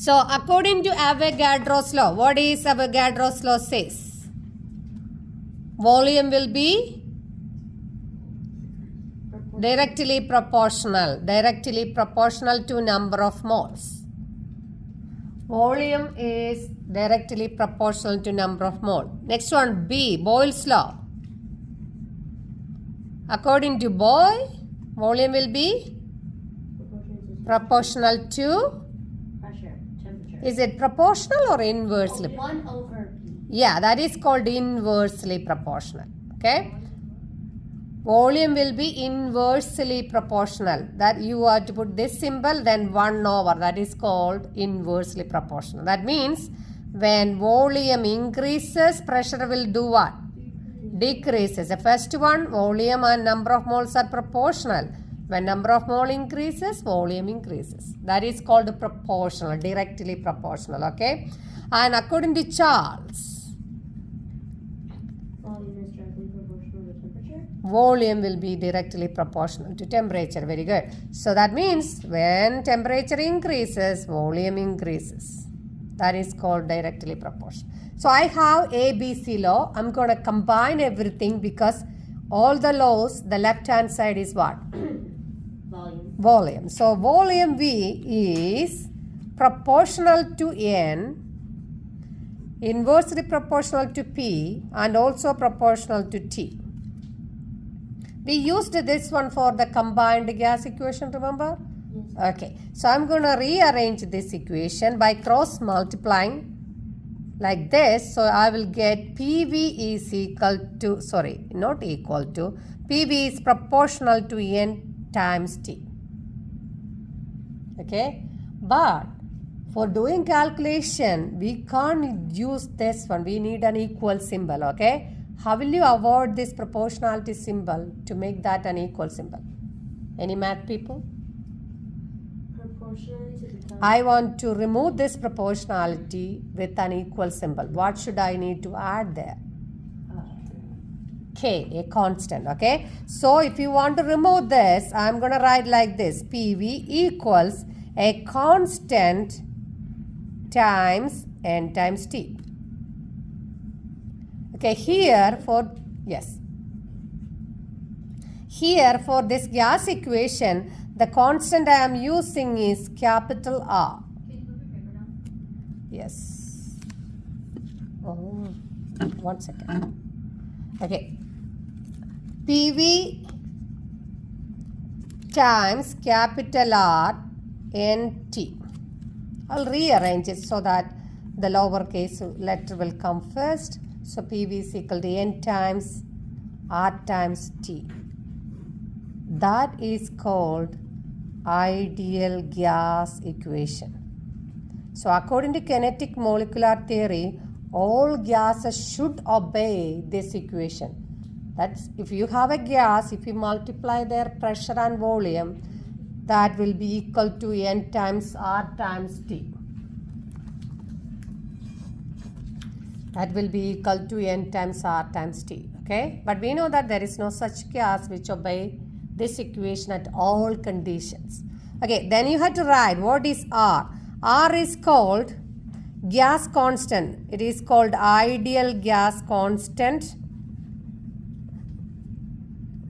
So according to Avogadro's law, what is Avogadro's law says? Volume will be directly proportional to number of moles. Volume is directly proportional to number of mole. Next one, B, Boyle's law. According to Boyle, volume will be proportional to pressure, temperature. Is it proportional or inversely? 1 over P. Yeah, that is called inversely proportional. Okay. Volume will be inversely proportional. That you have to put this symbol, then 1 over. That is called inversely proportional. That means when volume increases, pressure will do what? Decreases. The first one, volume and number of moles are proportional. When number of mole increases, volume increases. That is called proportional, directly proportional. Okay. And according to Charles, volume will be directly proportional to temperature. Very good. So that means when temperature increases, volume increases. That is called directly proportional. So I have ABC law. I'm going to combine everything because all the laws, the left hand side is what? Volume. So volume V is proportional to N, inversely proportional to P, and also proportional to T. We used this one for the combined gas equation, remember? Yes. Okay. So I'm going to rearrange this equation by cross multiplying like this. So I will get PV is equal to, sorry, not equal to, PV is proportional to N times T. Okay. But for doing calculation, we can't use this one. We need an equal symbol. Okay. How will you avoid this proportionality symbol to make that an equal symbol? Any math people? I want to remove this proportionality with an equal symbol. What should I need to add there? K, a constant. Okay. So if you want to remove this, I'm going to write like this. PV equals a constant times N times T. Okay, here for this gas equation, the constant I am using is capital R. Yes. Oh, 1 second. Okay. PV times capital R NT. I'll rearrange it so that the lowercase letter will come first. So PV is equal to N times R times T. That is called ideal gas equation. So according to kinetic molecular theory, all gases should obey this equation. That's if you have a gas, if you multiply their pressure and volume, that will be equal to N times R times T. That will be equal to N times R times T. Okay. But we know that there is no such gas which obey this equation at all conditions. Okay. Then you have to write what is R. R is called gas constant. It is called ideal gas constant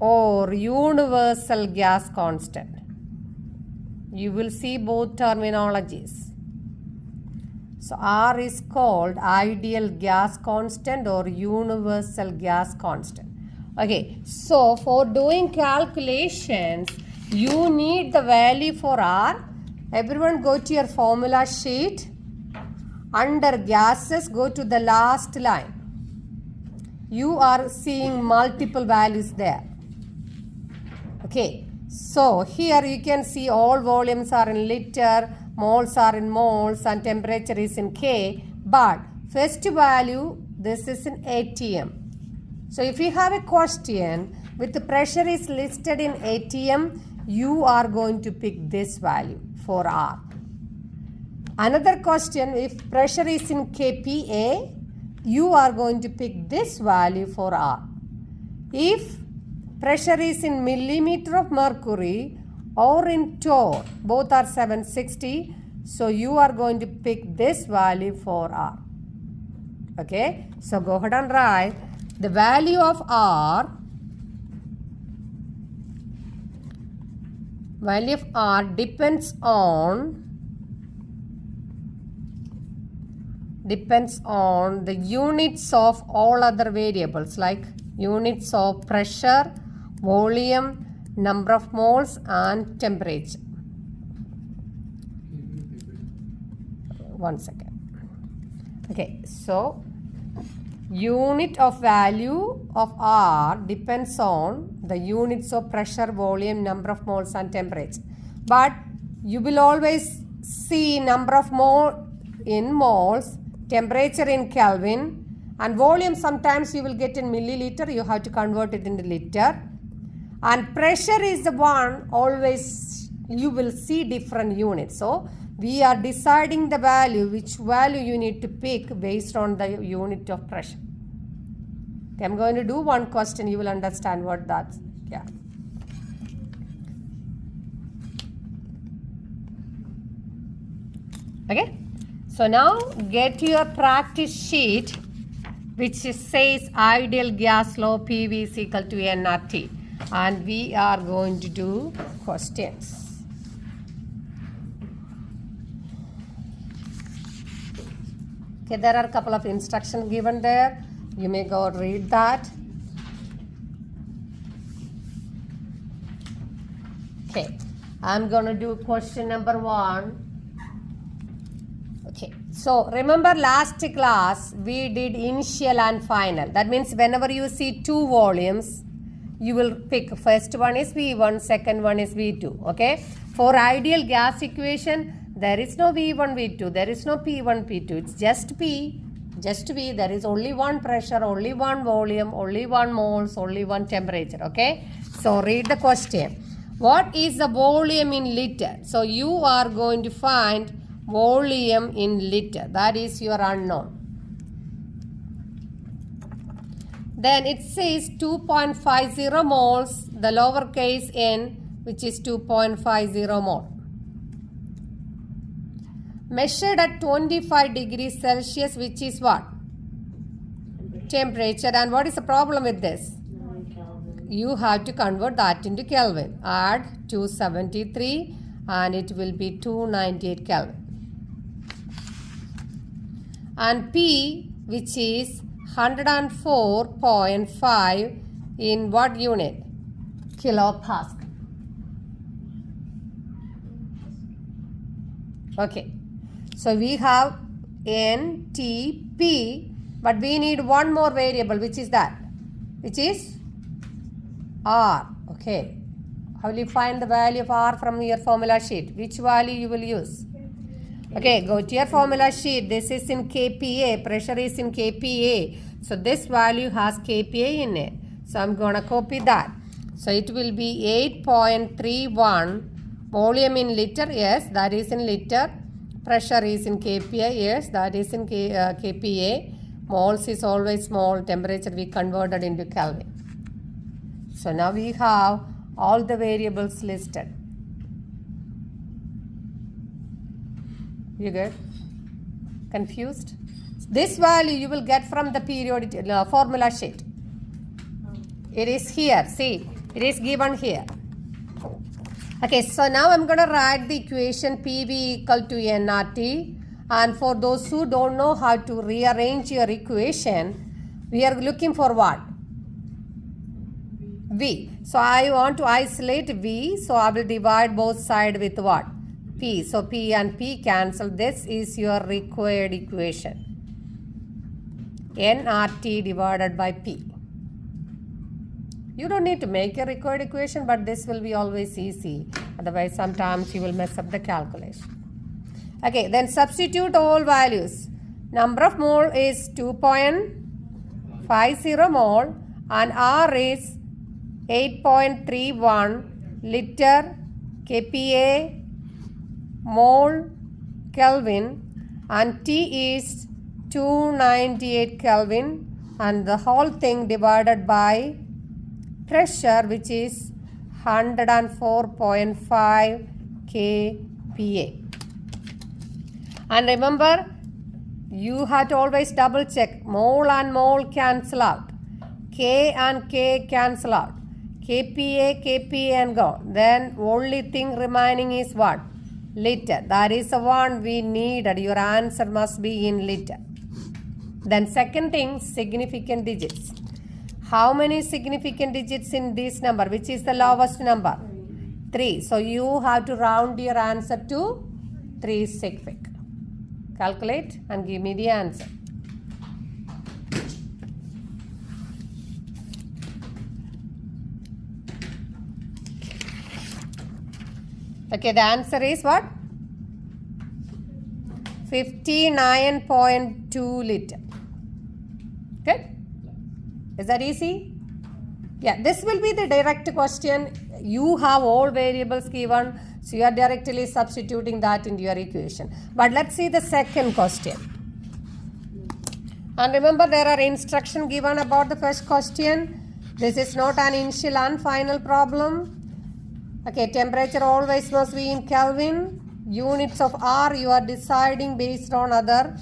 or universal gas constant. You will see both terminologies. So R is called ideal gas constant or universal gas constant. Okay, so for doing calculations, you need the value for R. Everyone go to your formula sheet. Under gases, go to the last line. You are seeing multiple values there. Okay, so here you can see all volumes are in liter, moles are in moles, and temperature is in K. But first value, this is in ATM. So if you have a question with the pressure is listed in ATM, you are going to pick this value for R. Another question, if pressure is in kPa, you are going to pick this value for R. If pressure is in millimeter of mercury or in torr, both are 760, So you are going to pick this value for R. Okay, so go ahead and write the value of R. Value of R depends on the units of all other variables, like units of pressure, volume, number of moles, and temperature. One second. Okay, so unit of value of R depends on the units of pressure, volume, number of moles, and temperature. But you will always see number of mole in moles, temperature in Kelvin, and volume sometimes you will get in milliliter. You have to convert it into liter. And pressure is the one always you will see different units. So we are deciding the value, which value you need to pick based on the unit of pressure. Okay, I'm going to do one question. You will understand what that's. Yeah. Okay. So now get your practice sheet, which says ideal gas law PV is equal to nRT. And we are going to do questions. Okay, there are a couple of instructions given there. You may go read that. Okay, I'm going to do question number 1. Okay, so remember last class we did initial and final. That means whenever you see two volumes, you will pick first one is V1, second one is V2. Okay, for ideal gas equation, there is no V1, V2, there is no P1, P2, it's just P, there is only one pressure, only one volume, only one moles, only one temperature. Okay, so read the question. What is the volume in liter? So you are going to find volume in liter, that is your unknown. Then it says 2.50 moles, the lowercase n, which is 2.50 mole. Measured at 25 degrees Celsius, which is what? Temperature. And what is the problem with this? 9 Kelvin. You have to convert that into Kelvin. Add 273 and it will be 298 Kelvin. And P, which is 104.5 in what unit? Kilopascal. Okay. So we have N, T, P, but we need one more variable, which is that? Which is R. Okay. How will you find the value of R from your formula sheet? Which value you will use? Okay, go to your formula sheet. This is in kPa. Pressure is in kPa. So this value has kPa in it. So I'm going to copy that. So it will be 8.31. Volume in liter. Yes, that is in liter. Pressure is in kPa. Yes, that is in kPa. Moles is always small. Temperature we converted into Kelvin. So now we have all the variables listed. You get confused? This value you will get from the periodic formula sheet. It is here. See, it is given here. Okay, so now I'm going to write the equation PV equal to nRT. And for those who don't know how to rearrange your equation, we are looking for what? V. So I want to isolate V. So I will divide both sides with what? P. So P and P cancel. This is your required equation. nRT divided by P. You don't need to make a required equation, but this will be always easy. Otherwise, sometimes you will mess up the calculation. Okay, then substitute all values. Number of mole is 2.50 mole and R is 8.31 liter, kPa, mole, Kelvin, and T is 298 Kelvin, and the whole thing divided by pressure, which is 104.5 kPa. And remember, you have to always double check. Mole and mole cancel out. K and K cancel out. KPA, KPA and go. Then only thing remaining is what? Liter. That is the one we needed. Your answer must be in liter. Then second thing, significant digits. How many significant digits in this number? Which is the lowest number? 3. So you have to round your answer to 3 sig fig. Calculate and give me the answer. Okay, the answer is what? 59.2 liter. Good? Is that easy? Yeah, this will be the direct question. You have all variables given, so you are directly substituting that into your equation. But let's see the second question. And remember, there are instructions given about the first question. This is not an initial and final problem. Okay, temperature always must be in Kelvin. Units of R you are deciding based on other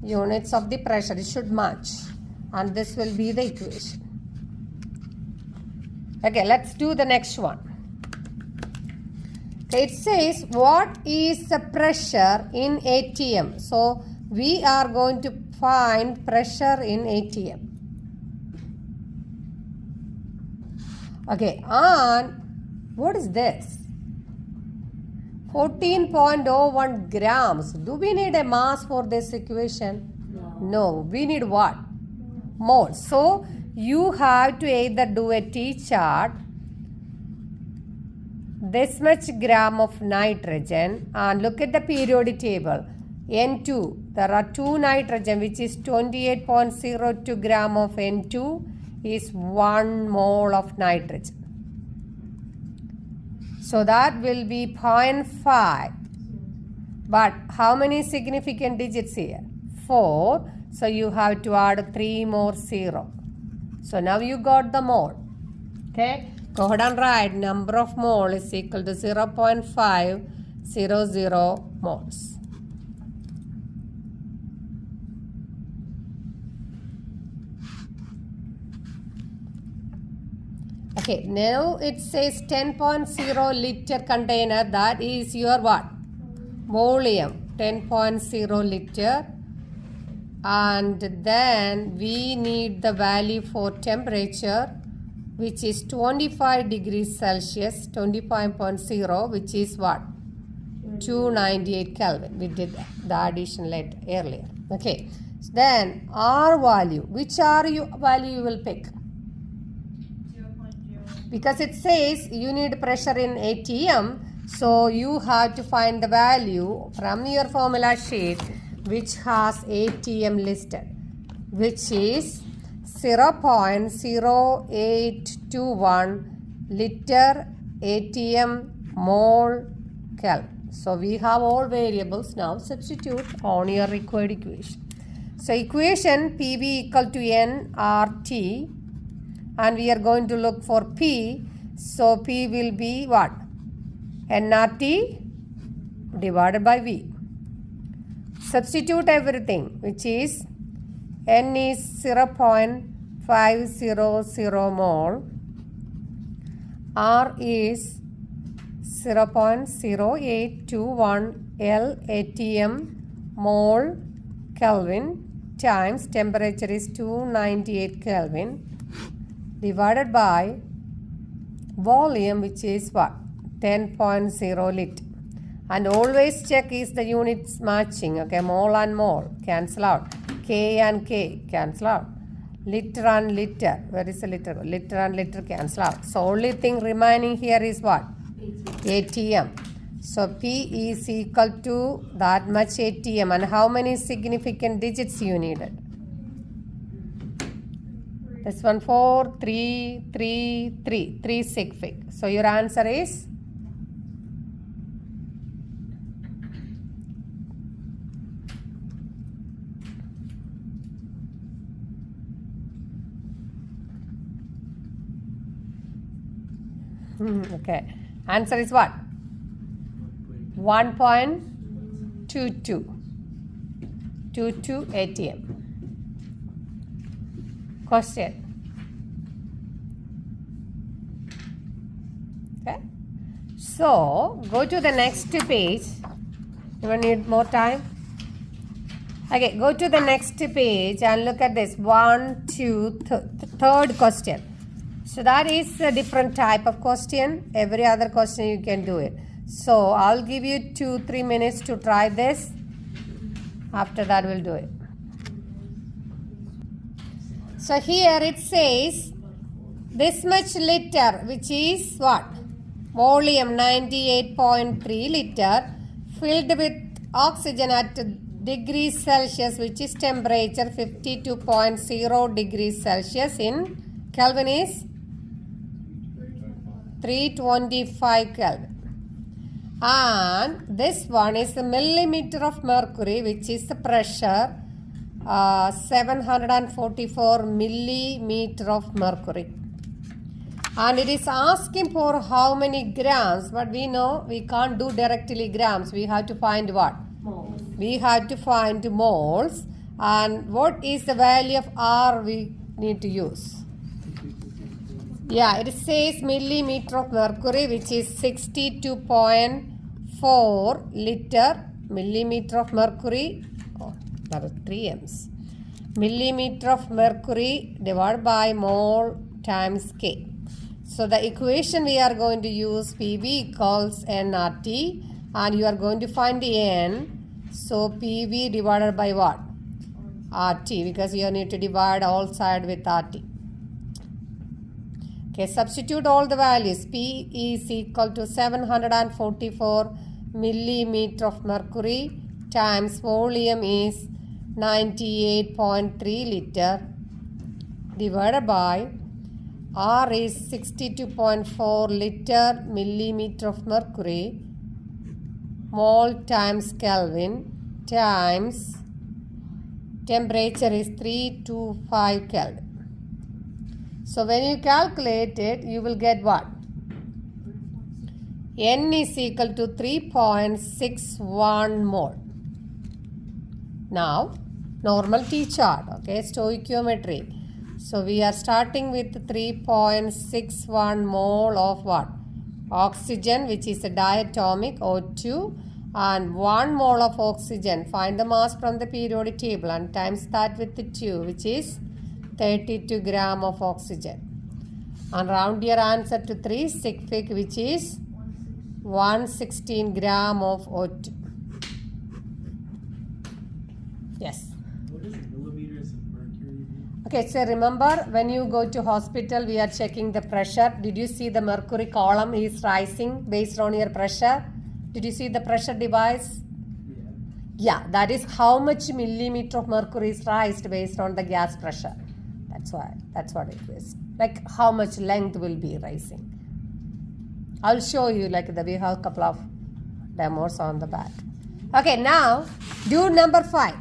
units of the pressure. It should match. And this will be the equation. Okay, let's do the next one. Okay, it says, what is the pressure in ATM? So, we are going to find pressure in ATM. Okay, and what is this? 14.01 grams. Do we need a mass for this equation? No. We need what? Moles. So, you have to either do a T-chart, this much gram of nitrogen, and look at the periodic table. N2, there are 2 nitrogen, which is 28.02 gram of N2 is 1 mole of nitrogen. So that will be 0.5. But how many significant digits here? 4. So you have to add 3 more 0. So now you got the mole. Okay. Go ahead and write number of mole is equal to 0.500 moles. Okay, now it says 10.0 liter container. That is your what? Volume. 10.0 liter. And then we need the value for temperature, which is 25 degrees Celsius, 25.0, which is what? 298 Kelvin. We did the addition earlier. Okay. Then R value. Which R value you will pick? Because it says you need pressure in ATM, so you have to find the value from your formula sheet which has ATM listed, which is 0.0821 liter ATM mole Kelvin. So we have all variables now. Substitute on your required equation. So equation PV equal to nRT. And we are going to look for P. So P will be what? nRT divided by V. Substitute everything, which is N is 0.500 mole. R is 0.0821 L ATM mole Kelvin times temperature is 298 Kelvin divided by volume, which is what? 10.0 liter. And always check is the units matching. Okay, mole and mole cancel out. K and K cancel out. Liter and liter. Where is the liter? Liter and liter cancel out. So only thing remaining here is what? ATM. So P is equal to that much ATM. And how many significant digits you needed? This one 4, 3, 3, 3. 3 sig fig. So your answer is okay. Answer is what? 1.22. 22 atm. Question. Okay. So, go to the next page. You will need more time? Okay, go to the next page and look at this. Third question. So that is a different type of question. Every other question you can do it. So I'll give you 2-3 minutes to try this. After that we'll do it. So here it says this much liter, which is what? Volume 98.3 liter, filled with oxygen at degrees Celsius, which is temperature 52.0 degrees Celsius in Kelvin is 325 Kelvin. And this one is a millimeter of mercury, which is the pressure 744 millimeter of mercury. And it is asking for how many grams, but we know we can't do directly grams. We have to find what? Moles. We have to find moles. And what is the value of R we need to use? Yeah, it says millimeter of mercury, which is 62.4 liter. Millimeter of mercury, oh, there are 3 M's. Millimeter of mercury divided by mole times K. So the equation we are going to use PV equals nRT, and you are going to find the N. So PV divided by what? RT, because you need to divide all side with RT. Okay, substitute all the values. P is equal to 744 millimeter of mercury times volume is 98.3 liter divided by R is 62.4 liter millimeter of mercury mole times Kelvin times temperature is 325 Kelvin. So when you calculate it, you will get what? N is equal to 3.61 mole. Now, normal T chart, okay, stoichiometry. So we are starting with 3.61 mole of what? Oxygen, which is a diatomic O2, and 1 mole of oxygen. Find the mass from the periodic table and times that with the 2, which is 32 gram of oxygen. And round your answer to 3 sigfic, which is 116 gram of O2. Yes. What is millimeters of mercury mean? Okay, so remember when you go to hospital, we are checking the pressure. Did you see the mercury column is rising based on your pressure? Did you see the pressure device? Yeah, that is how much millimeter of mercury is raised based on the gas pressure. That's what it is. Like how much length will be rising. I'll show you we have a couple of demos on the back. Okay, now do number 5.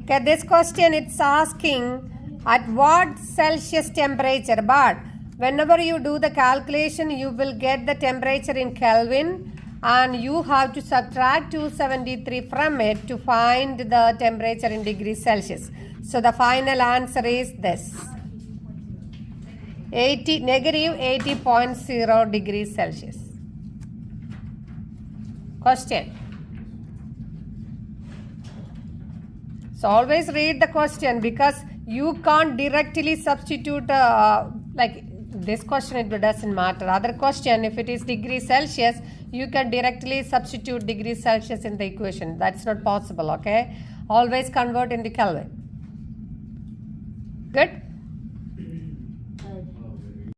Okay, this question it's asking at what Celsius temperature, but whenever you do the calculation, you will get the temperature in Kelvin and you have to subtract 273 from it to find the temperature in degrees Celsius. So the final answer is this. Negative 80.0 degrees Celsius. Question. So always read the question because you can't directly substitute this question, it doesn't matter. Other question, if it is degrees Celsius, you can directly substitute degrees Celsius in the equation. That's not possible, okay? Always convert into Kelvin. Good?